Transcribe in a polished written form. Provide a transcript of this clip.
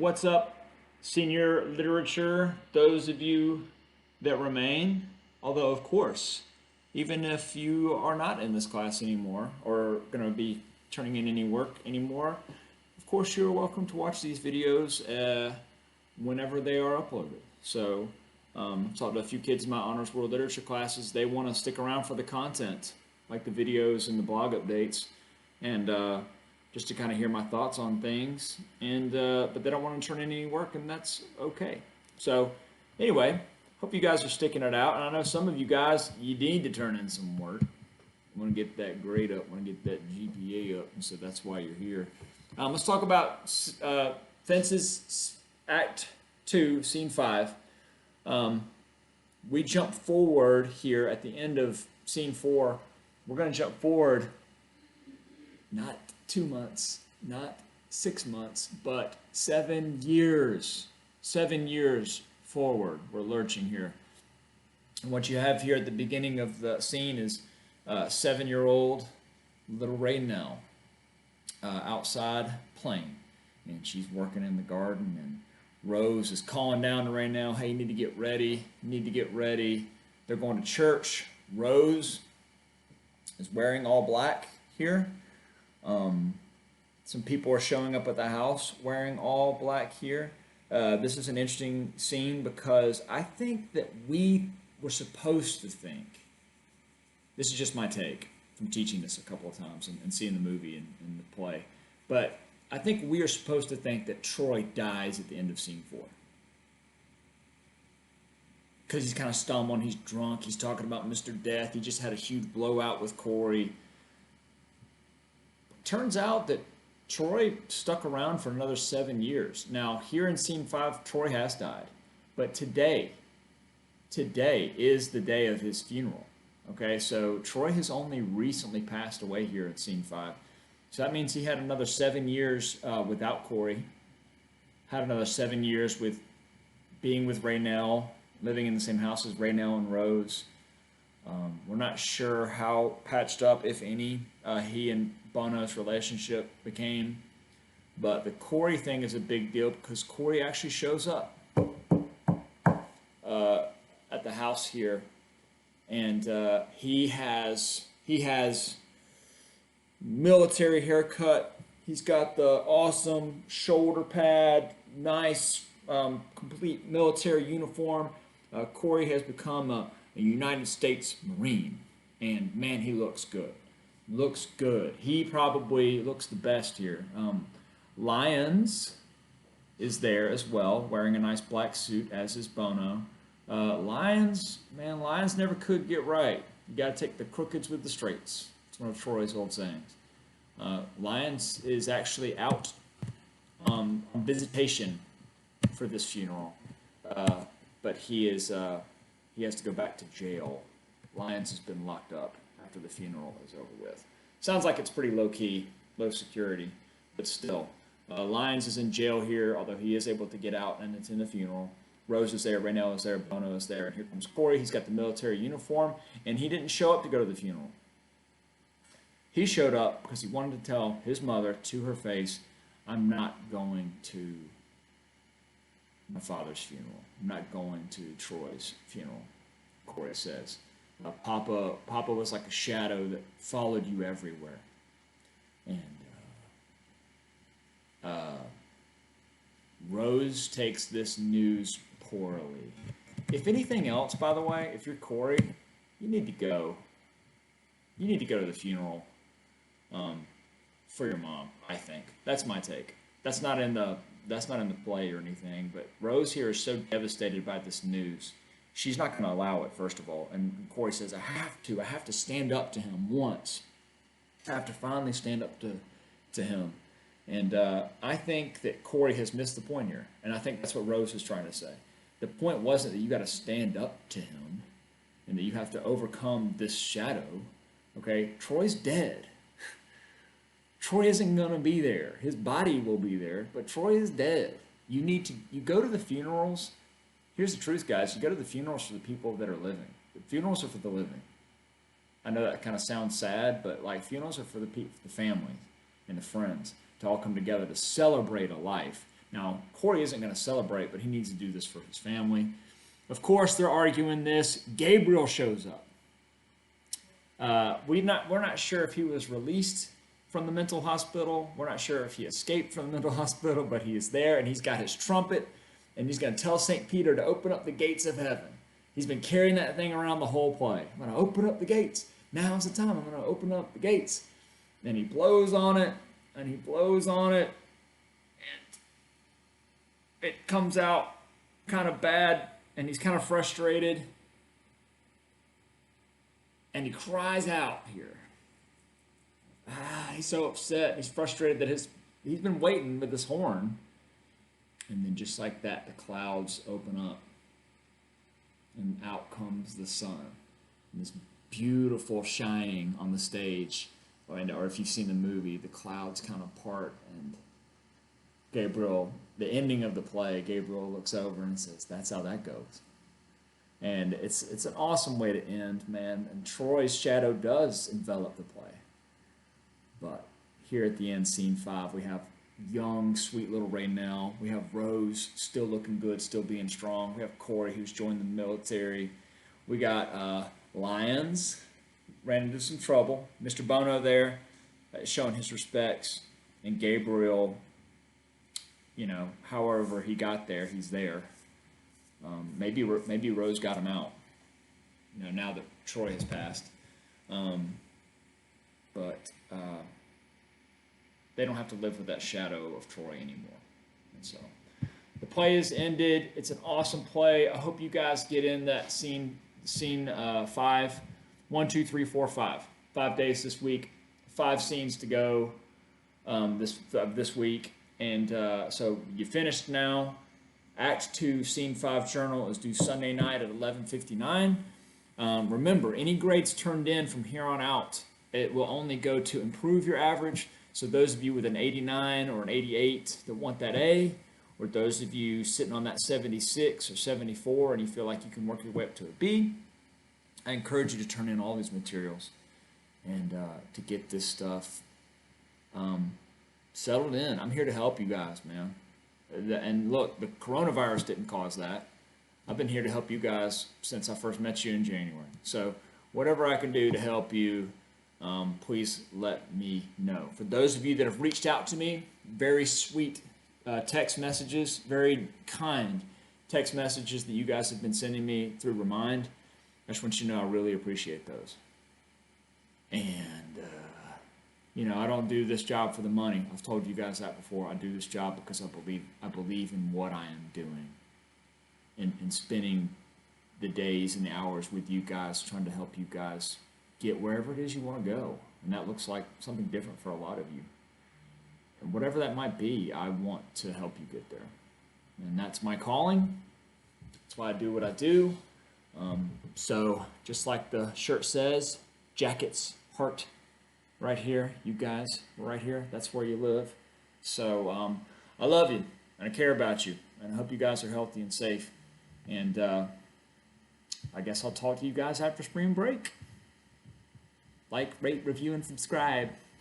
What's up, senior literature, those of you that remain? Although, of course, even if you are not in this class anymore or going to be turning in any work anymore, of course, you're welcome to watch these videos whenever they are uploaded. So, I've talked to a few kids in my Honors World Literature classes. They want to stick around for the content, like the videos and the blog updates, and just to kind of hear my thoughts on things. And but they don't want to turn in any work, and that's okay. So, anyway, hope you guys are sticking it out. And I know some of you guys, you need to turn in some work. Want to get that grade up, want to get that GPA up, and so that's why you're here. Let's talk about Fences Act 2, Scene 5. We jump forward here at the end of Scene 4. We're going to jump forward not 2 months, not 6 months, but 7 years. 7 years forward. We're lurching here. And what you have here at the beginning of the scene is 7-year-old little Raynell outside playing. And she's working in the garden, and Rose is calling down to Raynell, hey, you need to get ready. You need to get ready. They're going to church. Rose is wearing all black here. Some people are showing up at the house wearing all black here. This is an interesting scene because I think that we were supposed to think, this is just my take from teaching this a couple of times and seeing the movie and the play, but I think we are supposed to think that Troy dies at the end of Scene 4. Because he's kind of stumbling, he's drunk, he's talking about Mr. Death, he just had a huge blowout with Corey. Turns out that Troy stuck around for another 7 years. Now, here in Scene 5, Troy has died. But today is the day of his funeral. Okay, so Troy has only recently passed away here at Scene 5. So that means he had another 7 years without Corey, had another 7 years with being with Raynell, living in the same house as Raynell and Rose. We're not sure how patched up, if any, he and Bono's relationship became. But the Corey thing is a big deal because Corey actually shows up at the house here. And he has military haircut. He's got the awesome shoulder pad, nice complete military uniform. Corey has become a United States Marine, and man, he looks good. Looks good. He probably looks the best here. Lyons is there as well, wearing a nice black suit, as is Bono. Lyons never could get right. You got to take the crookeds with the straights. It's one of Troy's old sayings. Lyons is actually out on visitation for this funeral, but he has to go back to jail. Lyons has been locked up after the funeral is over with. Sounds like it's pretty low-key, low security, but still. Lyons is in jail here, although he is able to get out, and it's in the funeral. Rose is there, Raynell is there, Bono is there, and here comes Corey. He's got the military uniform, and he didn't show up to go to the funeral. He showed up because he wanted to tell his mother to her face, I'm not going to my father's funeral. I'm not going to Troy's funeral, Corey says. Papa was like a shadow that followed you everywhere. And Rose takes this news poorly. If anything else, by the way, if you're Corey, you need to go. You need to go to the funeral for your mom, I think. That's my take. That's not in the play or anything, but Rose here is so devastated by this news. She's not going to allow it, first of all. And Corey says, I have to stand up to him once. I have to finally stand up to him. And I think that Corey has missed the point here. And I think that's what Rose is trying to say. The point wasn't that you got to stand up to him and that you have to overcome this shadow. Okay? Troy's dead. Troy isn't going to be there. His body will be there, but Troy is dead. You go to the funerals. Here's the truth, guys. You go to the funerals for the people that are living. The funerals are for the living. I know that kind of sounds sad, but like funerals are for the people, the family and the friends to all come together to celebrate a life, Now, Corey isn't going to celebrate, but he needs to do this for his family. Of course, they're arguing this. Gabriel shows up. We're not sure if he was released from the mental hospital. We're not sure if he escaped from the mental hospital, but he is there, and he's got his trumpet, and he's going to tell St. Peter to open up the gates of heaven. He's been carrying that thing around the whole play. I'm going to open up the gates. Now's the time. I'm going to open up the gates. And he blows on it, and he blows on it, and it comes out kind of bad, and he's kind of frustrated. And he cries out here. He's so upset. He's frustrated that he's been waiting with this horn. And then just like that, the clouds open up. And out comes the sun. And this beautiful shining on the stage. Or if you've seen the movie, the clouds kind of part. And Gabriel, the ending of the play, Gabriel looks over and says, "That's how that goes." And it's an awesome way to end, man. And Troy's shadow does envelop the play. But here at the end, scene 5, we have young, sweet little Raynell. We have Rose still looking good, still being strong. We have Corey, who's joined the military. We got Lyons, ran into some trouble. Mr. Bono there, showing his respects. And Gabriel, however he got there, he's there. Maybe Rose got him out, now that Troy has passed. But they don't have to live with that shadow of Troy anymore. And so the play is ended. It's an awesome play. I hope you guys get in that scene 5. 1, 2, 3, 4, 5. 5 days this week. 5 scenes to go this week. And so you finished now. Act 2, Scene 5 journal is due Sunday night at 11:59. Remember, any grades turned in from here on out, it will only go to improve your average. So those of you with an 89 or an 88 that want that A, or those of you sitting on that 76 or 74 and you feel like you can work your way up to a B, I encourage you to turn in all these materials and to get this stuff settled in. I'm here to help you guys, man. And look, the coronavirus didn't cause that. I've been here to help you guys since I first met you in January. So whatever I can do to help you, please let me know. For those of you that have reached out to me, very sweet text messages, very kind text messages that you guys have been sending me through Remind. I just want you to know I really appreciate those. And I don't do this job for the money. I've told you guys that before. I do this job because I believe in what I am doing, and spending the days and the hours with you guys, trying to help you guys get wherever it is you want to go. And that looks like something different for a lot of you. And whatever that might be, I want to help you get there. And that's my calling. That's why I do what I do. So just like the shirt says, jackets, heart, right here, you guys, right here, that's where you live. So I love you, and I care about you, and I hope you guys are healthy and safe. And I guess I'll talk to you guys after spring break. Like, rate, review, and subscribe.